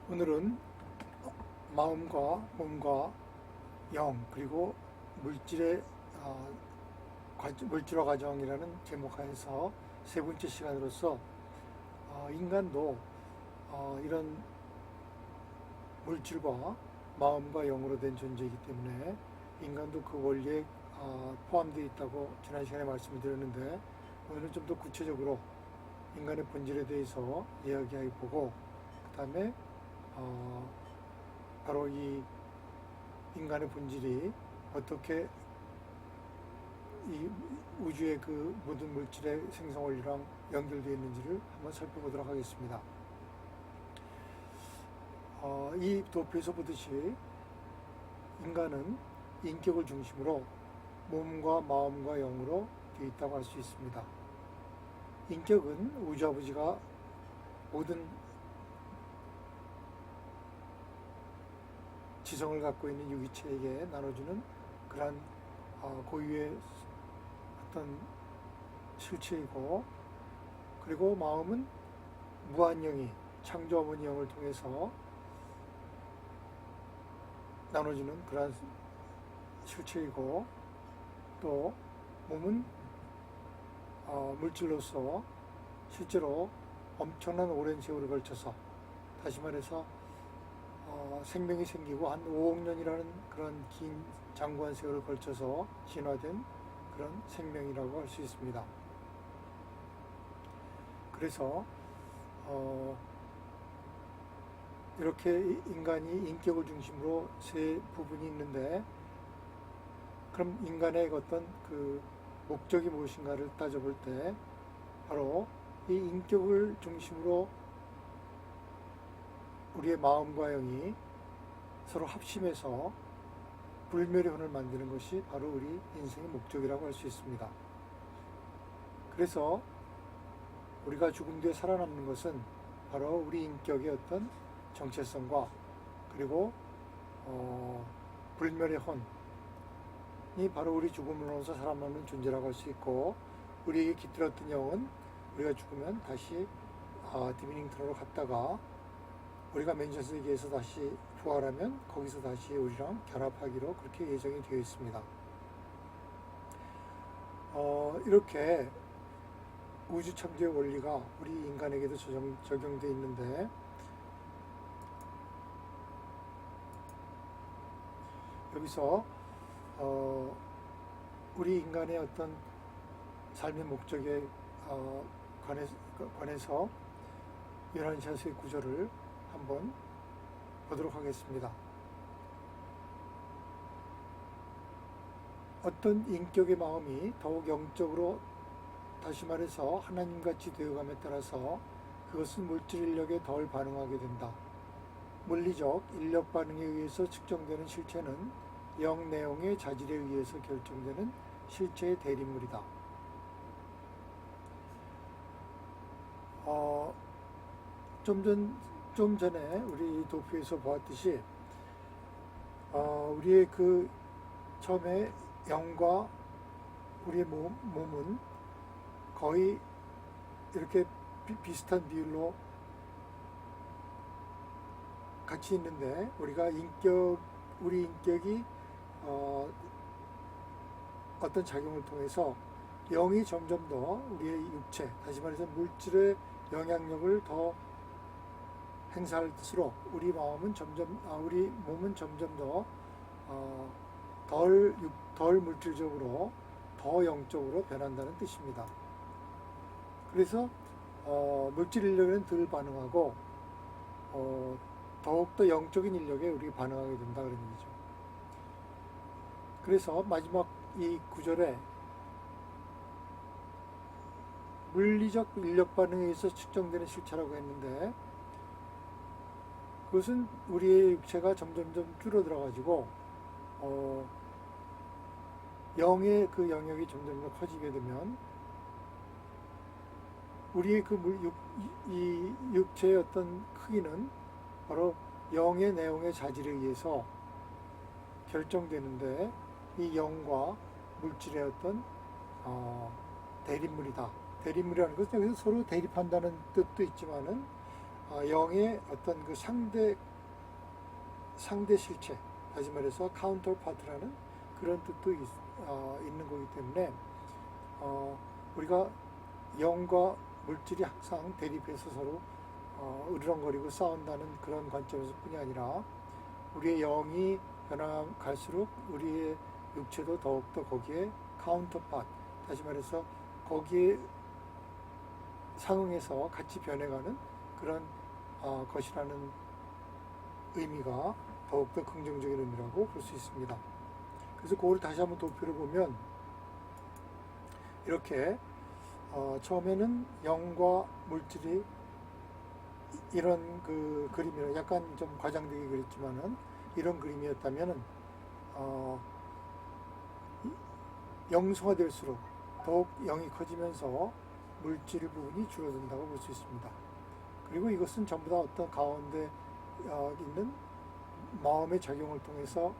오늘은 마음과 몸과 영 그리고 물질의 물질화 과정이라는 제목하에서 세 번째 시간으로서 인간도 이런 물질과 마음과 영으로 된 존재이기 때문에 인간도 그 원리에 포함되어 있다고 지난 시간에 말씀을 드렸는데, 오늘은 좀 더 구체적으로 인간의 본질에 대해서 이야기해 보고, 그 다음에 바로 이 인간의 본질이 어떻게 이 우주의 그 모든 물질의 생성 원리랑 연결되어 있는지를 한번 살펴보도록 하겠습니다. 이 도표에서 보듯이 인간은 인격을 중심으로 몸과 마음과 영으로 되어 있다고 할 수 있습니다. 인격은 우주 아버지가 모든 지성을 갖고 있는 유기체에게 나눠주는 그러한 고유의 어떤 실체이고, 그리고 마음은 무한영이 창조 어머니 영을 통해서 나눠주는 그러한 실체이고, 또 몸은 물질로서 실제로 엄청난 오랜 세월을 걸쳐서, 다시 말해서 생명이 생기고 한 5억 년이라는 그런 긴 장구한 세월을 걸쳐서 진화된 그런 생명이라고 할 수 있습니다. 그래서 이렇게 인간이 인격을 중심으로 세 부분이 있는데, 그럼 인간의 어떤 그 목적이 무엇인가를 따져볼 때 바로 이 인격을 중심으로 우리의 마음과 영이 서로 합심해서 불멸의 혼을 만드는 것이 바로 우리 인생의 목적이라고 할 수 있습니다. 그래서 우리가 죽음 뒤에 살아남는 것은 바로 우리 인격의 어떤 정체성과 그리고 불멸의 혼이 바로 우리 죽음으로서 살아남는 존재라고 할 수 있고, 우리에게 깃들었던 영은 우리가 죽으면 다시 디미닝트론으로 갔다가 우리가 맨션 세계에서 다시 부활하면 거기서 다시 우리랑 결합하기로 그렇게 예정이 되어 있습니다. 이렇게 우주 창조의 원리가 우리 인간에게도 적용되어 있는데, 여기서 우리 인간의 어떤 삶의 목적에 관해서 요한시아서의 구절을 한번 보도록 하겠습니다. 어떤 인격의 마음이 더욱 영적으로, 다시 말해서 하나님같이 되어감에 따라서 그것은 물질 인력에 덜 반응하게 된다. 물리적 인력 반응에 의해서 측정되는 실체는 영 내용의 자질에 의해서 결정되는 실체의 대립물이다. 좀 전에 우리 도표에서 보았듯이 우리의 그 처음에 영과 우리의 몸은 거의 이렇게 비슷한 비율로 같이 있는데, 우리 인격이 어떤 작용을 통해서 영이 점점 더 우리의 육체, 다시 말해서 물질의 영향력을 더 행사할수록 우리 몸은 점점 더 덜 물질적으로 더 영적으로 변한다는 뜻입니다. 그래서 물질 인력에는 덜 반응하고 더욱더 영적인 인력에 우리가 반응하게 된다 그런 얘기죠. 그래서 마지막 이 구절에 물리적 인력 반응에 의해서 측정되는 실체라고 했는데, 그것은 우리의 육체가 점점점 줄어들어 가지고 영의 그 영역이 점점 커지게 되면 우리의 이 육체의 어떤 크기는 바로 영의 내용의 자질에 의해서 결정되는데, 이 영과 물질의 어떤 대립물이다. 대립물이라는 것은 여기서 서로 대립한다는 뜻도 있지만은 영의 어떤 그 상대 실체, 다시 말해서 카운터파트라는 그런 뜻도 있는 거기 때문에 우리가 영과 물질이 항상 대립해서 서로 으르렁거리고 싸운다는 그런 관점에서 뿐이 아니라 우리의 영이 변화갈수록 우리의 육체도 더욱더 거기에 카운터파트, 다시 말해서 거기에 상응해서 같이 변해가는 그런 것이라는 의미가 더욱더 긍정적인 의미라고 볼 수 있습니다. 그래서 그걸 다시 한번 도표를 보면 이렇게 처음에는 영과 물질이 이런 그 그림이라 약간 좀 과장되게 그렸지만은 이런 그림이었다면은 영성화될수록 더욱 영이 커지면서 물질 부분이 줄어든다고 볼 수 있습니다. 그리고 이것은 전부 다 어떤 가운데 있는 마음의 작용을 통해서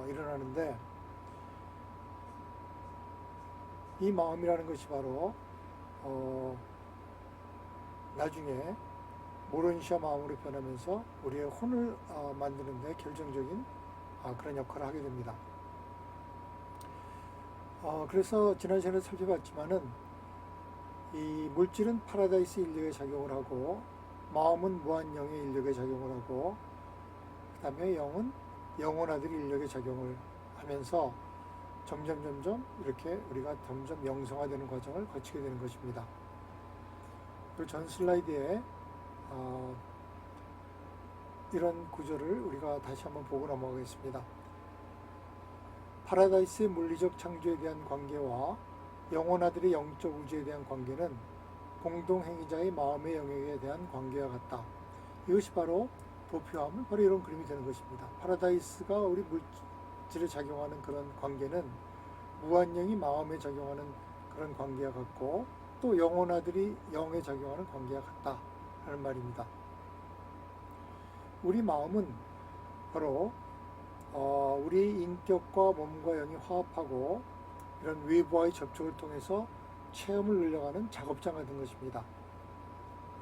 일어나는데, 이 마음이라는 것이 바로 나중에 모론시아 마음으로 변하면서 우리의 혼을 만드는 데 결정적인 그런 역할을 하게 됩니다. 그래서 지난 시간에 살펴봤지만은 이 물질은 파라다이스 인력에 작용을 하고 마음은 무한영의 인력에 작용을 하고 그 다음에 영은 영혼아들 인력에 작용을 하면서 점점 이렇게 우리가 점점 영성화되는 과정을 거치게 되는 것입니다. 그리고 전 슬라이드에 이런 구조를 우리가 다시 한번 보고 넘어가겠습니다. 파라다이스의 물리적 창조에 대한 관계와 영혼아들의 영적 우주에 대한 관계는 공동행위자의 마음의 영역에 대한 관계와 같다. 이것이 바로 도표하면 바로 이런 그림이 되는 것입니다. 파라다이스가 우리 물질에 작용하는 그런 관계는 무한영이 마음에 작용하는 그런 관계와 같고, 또 영혼아들이 영에 작용하는 관계와 같다라는 말입니다. 우리 마음은 바로 우리의 인격과 몸과 영이 화합하고 이런 외부와의 접촉을 통해서 체험을 늘려가는 작업장 같은 것입니다.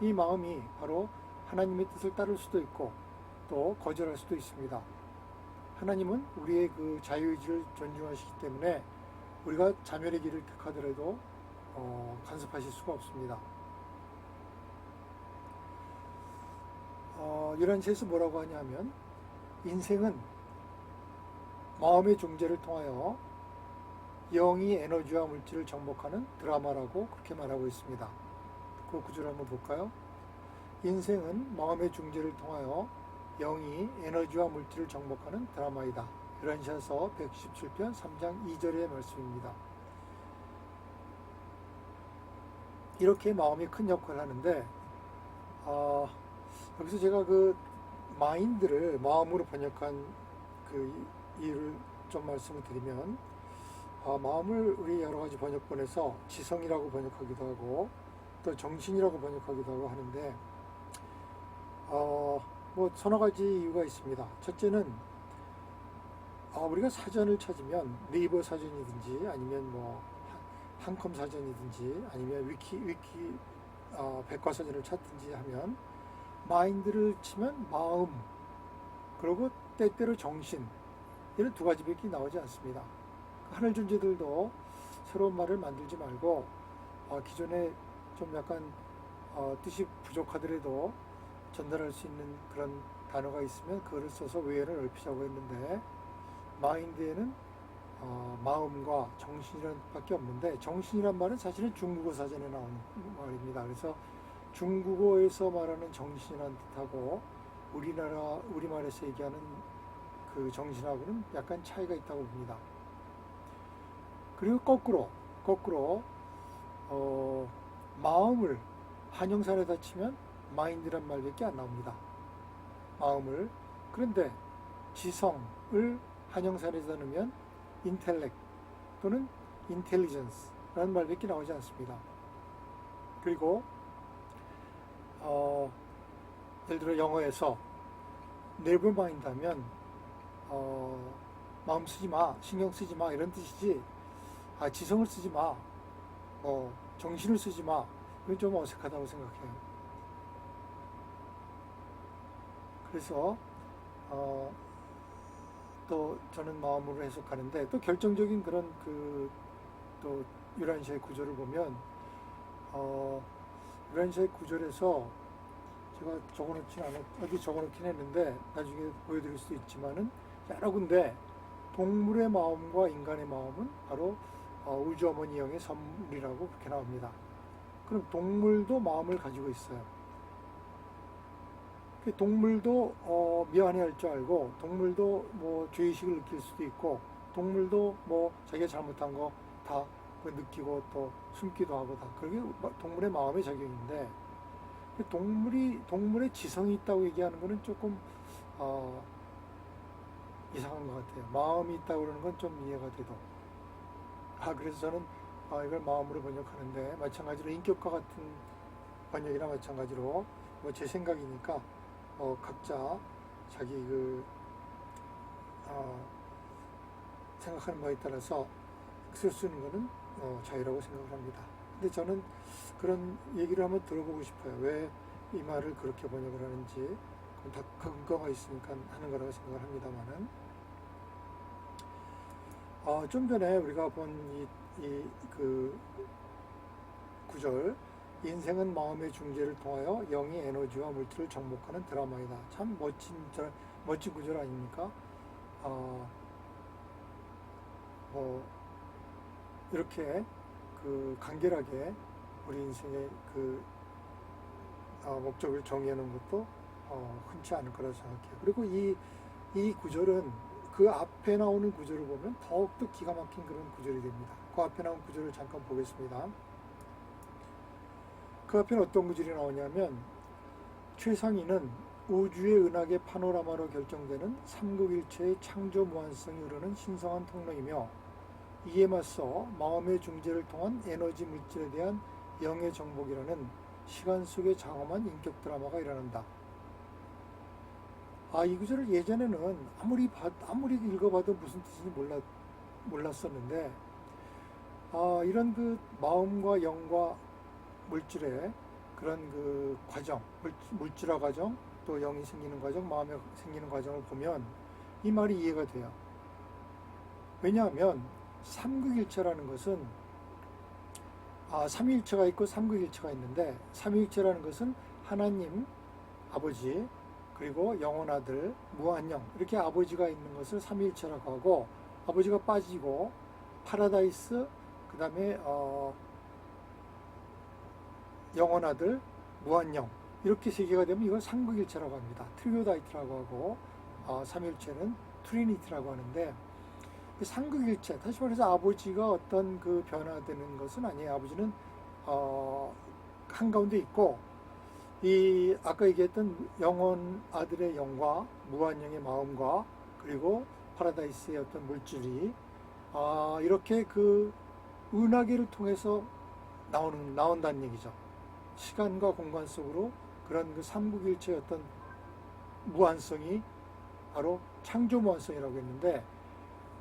이 마음이 바로 하나님의 뜻을 따를 수도 있고 또 거절할 수도 있습니다. 하나님은 우리의 그 자유의지를 존중하시기 때문에 우리가 자멸의 길을 택하더라도 간섭하실 수가 없습니다. 요란시에서 뭐라고 하냐면, 인생은 마음의 중재를 통하여 영이 에너지와 물질을 정복하는 드라마라고 그렇게 말하고 있습니다. 그 구조를 한번 볼까요? 인생은 마음의 중재를 통하여 영이 에너지와 물질을 정복하는 드라마이다. 요란시에서 197편 3장 2절의 말씀입니다. 이렇게 마음이 큰 역할을 하는데, 여기서 제가 그 마인드를 마음으로 번역한 그 이유를 좀 말씀을 드리면, 마음을 우리 여러 가지 번역본에서 지성이라고 번역하기도 하고 또 정신이라고 번역하기도 하고 하는데, 뭐 서너 가지 이유가 있습니다. 첫째는 우리가 사전을 찾으면 네이버 사전이든지 아니면 뭐 한컴 사전이든지 아니면 위키 백과사전을 찾든지 하면 마인드를 치면 마음, 그리고 때때로 정신, 이런 두 가지밖에 나오지 않습니다. 하늘 존재들도 새로운 말을 만들지 말고 기존에 좀 약간 뜻이 부족하더라도 전달할 수 있는 그런 단어가 있으면 그거를 써서 외연을 넓히자고 했는데, 마인드에는 마음과 정신이라는 뜻밖에 없는데, 정신이란 말은 사실은 중국어 사전에 나오는 말입니다. 그래서 중국어에서 말하는 정신이라는 뜻하고 우리말에서 얘기하는 그 정신하고는 약간 차이가 있다고 봅니다. 그리고 거꾸로 마음을 한영살에다 치면 마인드란 말밖에 안 나옵니다. 마음을. 그런데 지성을 한영살에다 넣으면 인텔렉트 또는 인텔리전스라는 말밖에 나오지 않습니다. 그리고 예를 들어 영어에서 never mind 하면 마음 쓰지 마, 신경 쓰지 마, 이런 뜻이지, 지성을 쓰지 마, 정신을 쓰지 마, 이건 좀 어색하다고 생각해요. 그래서 또 저는 마음으로 해석하는데, 또 결정적인 그런 또 유란시의 구조를 보면 유란시의 구절에서 제가 어디 적어놓긴 했는데 나중에 보여드릴 수 있지만은 여러 군데 동물의 마음과 인간의 마음은 바로 우주 어머니 영의 선물이라고 그렇게 나옵니다. 그럼 동물도 마음을 가지고 있어요. 동물도 미안해할 줄 알고, 동물도 뭐 죄의식을 느낄 수도 있고, 동물도 뭐 자기가 잘못한 거 다 느끼고 또 숨기도 하고, 다 그게 동물의 마음의 작용인데, 동물의 지성이 있다고 얘기하는 거는 조금 이상한 것 같아요. 마음이 있다고 그러는 건 좀 이해가 돼도. 그래서 저는 이걸 마음으로 번역하는데, 마찬가지로 인격과 같은 번역이나 마찬가지로 뭐 제 생각이니까 각자 자기 생각하는 바에 따라서 쓸 수 있는 거는 자유라고 생각을 합니다. 근데 저는 그런 얘기를 한번 들어보고 싶어요. 왜 이 말을 그렇게 번역을 하는지. 그건 다 근거가 있으니까 하는 거라고 생각을 합니다만은, 좀 전에 우리가 본 그 구절, 인생은 마음의 중재를 통하여 영이 에너지와 물질을 정복하는 드라마이다. 참 멋진 구절 아닙니까? 이렇게 간결하게 우리 인생의 목적을 정의하는 것도 흔치 않을 거라고 생각해요. 그리고 이 구절은 그 앞에 나오는 구절을 보면 더욱더 기가 막힌 그런 구절이 됩니다. 그 앞에 나온 구절을 잠깐 보겠습니다. 그 앞에는 어떤 구절이 나오냐면, 최상위는 우주의 은하계 파노라마로 결정되는 삼국일체의 창조 무한성이 흐르는 신성한 통로이며, 이에 맞서 마음의 중재를 통한 에너지 물질에 대한 영의 정복이라는 시간 속의 장엄한 인격 드라마가 일어난다. 이 구절을 예전에는 아무리 읽어봐도 무슨 뜻인지 몰랐었는데, 이런 마음과 영과 물질의 그런 과정, 물질화 과정, 또 영이 생기는 과정, 마음이 생기는 과정을 보면 이 말이 이해가 돼요. 왜냐하면 삼극일체라는 것은 삼위일체가 있고 삼극일체가 있는데, 삼위일체라는 것은 하나님 아버지, 그리고 영원 아들, 무한영, 이렇게 아버지가 있는 것을 삼위일체라고 하고, 아버지가 빠지고 파라다이스, 그 다음에 영원 아들, 무한영, 이렇게 세 개가 되면 이걸 삼극일체라고 합니다. 트리오다이트라고 하고, 삼일체는 트리니티라고 하는데, 삼극일체, 다시 말해서 아버지가 어떤 변화되는 것은 아니에요. 아버지는 한가운데 있고, 아까 얘기했던 영원 아들의 영과 무한영의 마음과, 그리고 파라다이스의 어떤 물질이 이렇게 은하계를 통해서 나온다는 얘기죠. 시간과 공간 속으로 그런 삼국일체의 어떤 무한성이 바로 창조 무한성이라고 했는데,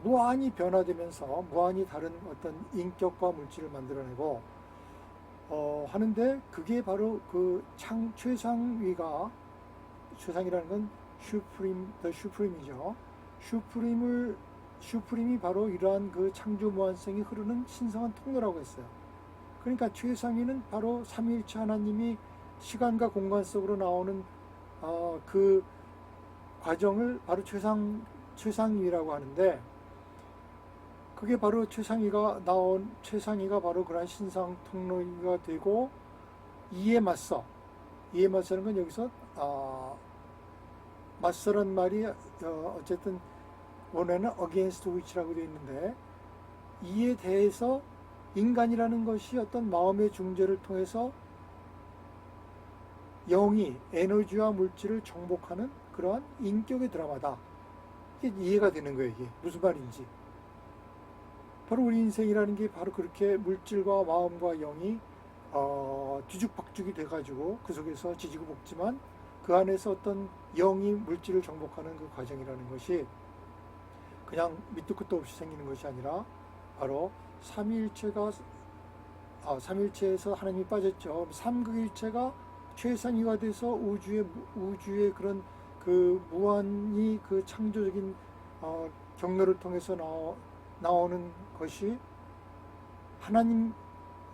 무한히 변화되면서 무한히 다른 어떤 인격과 물질을 만들어내고 하는데, 그게 바로 최상이라는 건 슈프림이죠. 슈프림이 바로 이러한 창조 무한성이 흐르는 신성한 통로라고 했어요. 그러니까 최상위는 바로 삼위일체 하나님이 시간과 공간 속으로 나오는 그 과정을 바로 최상위라고 하는데, 그게 바로 최상위가 바로 그러한 신성 통로가 되고, 이에 맞서는 건 여기서 맞서란 말이 어쨌든 원어는 against which라고 되어 있는데, 이에 대해서 인간이라는 것이 어떤 마음의 중재를 통해서 영이 에너지와 물질을 정복하는 그러한 인격의 드라마다. 이게 이해가 되는 거예요. 이게 무슨 말인지. 바로 우리 인생이라는 게 바로 그렇게 물질과 마음과 영이 뒤죽박죽이 돼가지고 그 속에서 지지고 볶지만, 그 안에서 어떤 영이 물질을 정복하는 그 과정이라는 것이 그냥 밑도 끝도 없이 생기는 것이 아니라, 바로 삼일체에서 하나님이 빠졌죠. 삼극일체가 최상위가 돼서 우주의 그런 그 무한히 그 창조적인 경로를 통해서 나오는 것이 하나님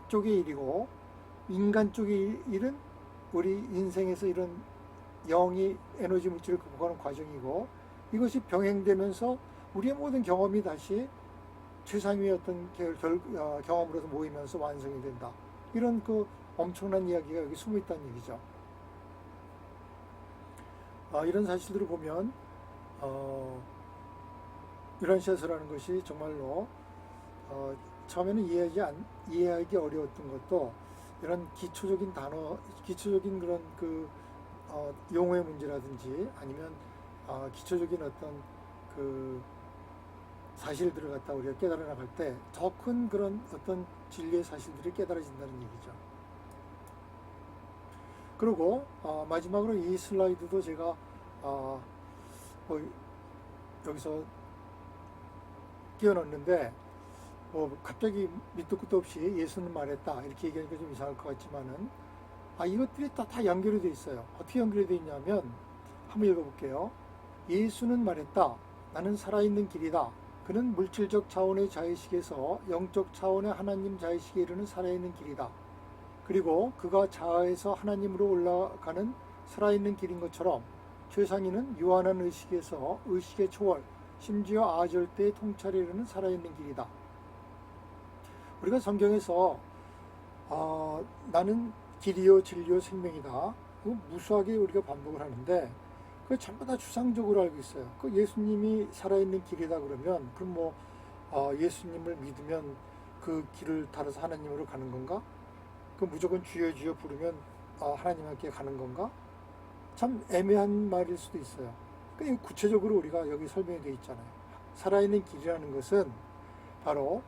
쪽의 일이고, 인간 쪽의 일은 우리 인생에서 이런 영이 에너지 물질을 극복하는 과정이고, 이것이 병행되면서 우리의 모든 경험이 다시 최상위의 어떤 경험으로서 모이면서 완성이 된다. 이런 그 엄청난 이야기가 여기 숨어 있다는 얘기죠. 이런 사실들을 보면 유란시아서라는 것이 정말로 처음에는 이해하기 어려웠던 것도 이런 기초적인 단어, 기초적인 그런 그 용어의 문제라든지 아니면 기초적인 어떤 그 사실들을 갖다 우리가 깨달아 나갈 때 더 큰 그런 어떤 진리의 사실들이 깨달아진다는 얘기죠. 그리고 마지막으로 이 슬라이드도 제가 뭐 여기서 끼워넣는데, 갑자기 밑도 끝도 없이 예수는 말했다 이렇게 얘기하니까 좀 이상할 것 같지만은 이것들이 다 연결이 돼 있어요. 어떻게 연결이 돼 있냐면 한번 읽어볼게요. 예수는 말했다. 나는 살아있는 길이다. 그는 물질적 차원의 자의식에서 영적 차원의 하나님 자의식에 이르는 살아있는 길이다. 그리고 그가 자아에서 하나님으로 올라가는 살아있는 길인 것처럼 최상위는 유한한 의식에서 의식의 초월, 심지어 아절대의 통찰에 이르는 살아있는 길이다. 우리가 성경에서 나는 길이요 진리요 생명이다. 무수하게 우리가 반복을 하는데 그 전부 다 추상적으로 알고 있어요. 그 예수님이 살아있는 길이다 그러면 그럼 예수님을 믿으면 그 길을 따라서 하나님으로 가는 건가? 그 무조건 주여 주여 부르면 하나님께 가는 건가? 참 애매한 말일 수도 있어요. 근데 구체적으로 우리가 여기 설명이 되어 있잖아요. 살아있는 길이라는 것은 바로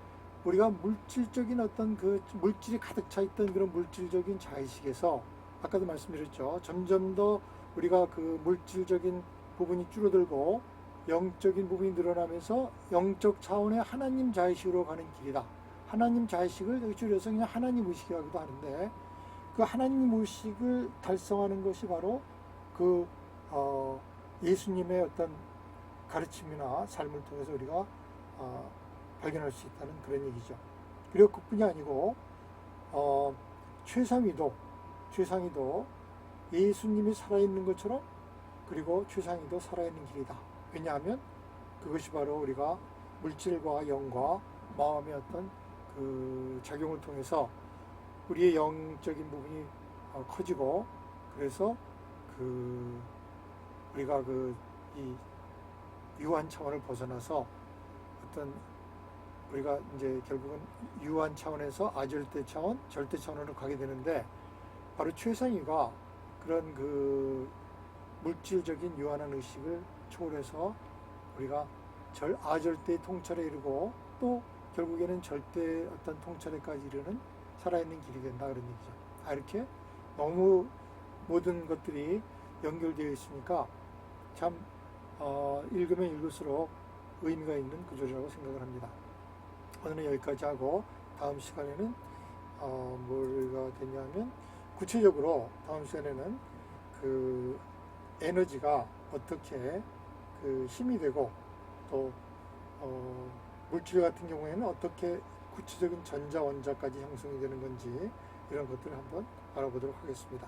우리가 물질적인 어떤 그 물질이 가득 차 있던 그런 물질적인 자의식에서 아까도 말씀드렸죠. 점점 더 우리가 그 물질적인 부분이 줄어들고 영적인 부분이 늘어나면서 영적 차원의 하나님 자의식으로 가는 길이다. 하나님 자의식을 여기 줄여서 그냥 하나님 의식이라고도 하는데, 그 하나님 의식을 달성하는 것이 바로 그 예수님의 어떤 가르침이나 삶을 통해서 우리가 발견할 수 있다는 그런 얘기죠. 그리고 그뿐이 아니고 최상위도 예수님이 살아있는 것처럼, 그리고 최상위도 살아있는 길이다. 왜냐하면 그것이 바로 우리가 물질과 영과 마음의 어떤 그 작용을 통해서 우리의 영적인 부분이 커지고, 그래서 그 우리가 이 유한 차원을 벗어나서 어떤 우리가 이제 결국은 유한 차원에서 아절대 차원, 절대 차원으로 가게 되는데, 바로 최상위가 그런 그 물질적인 유한한 의식을 초월해서 우리가 아절대의 통찰에 이르고 또 결국에는 절대 어떤 통찰에까지 이르는 살아있는 길이 된다 그런 얘기죠. 이렇게 너무 모든 것들이 연결되어 있으니까 참 읽으면 읽을수록 의미가 있는 구절이라고 생각을 합니다. 오늘은 여기까지 하고 다음 시간에는 뭐가 되냐면 구체적으로 다음 시간에는 그 에너지가 어떻게 그 힘이 되고 또 물질 같은 경우에는 어떻게 구체적인 전자 원자까지 형성이 되는 건지 이런 것들을 한번 알아보도록 하겠습니다.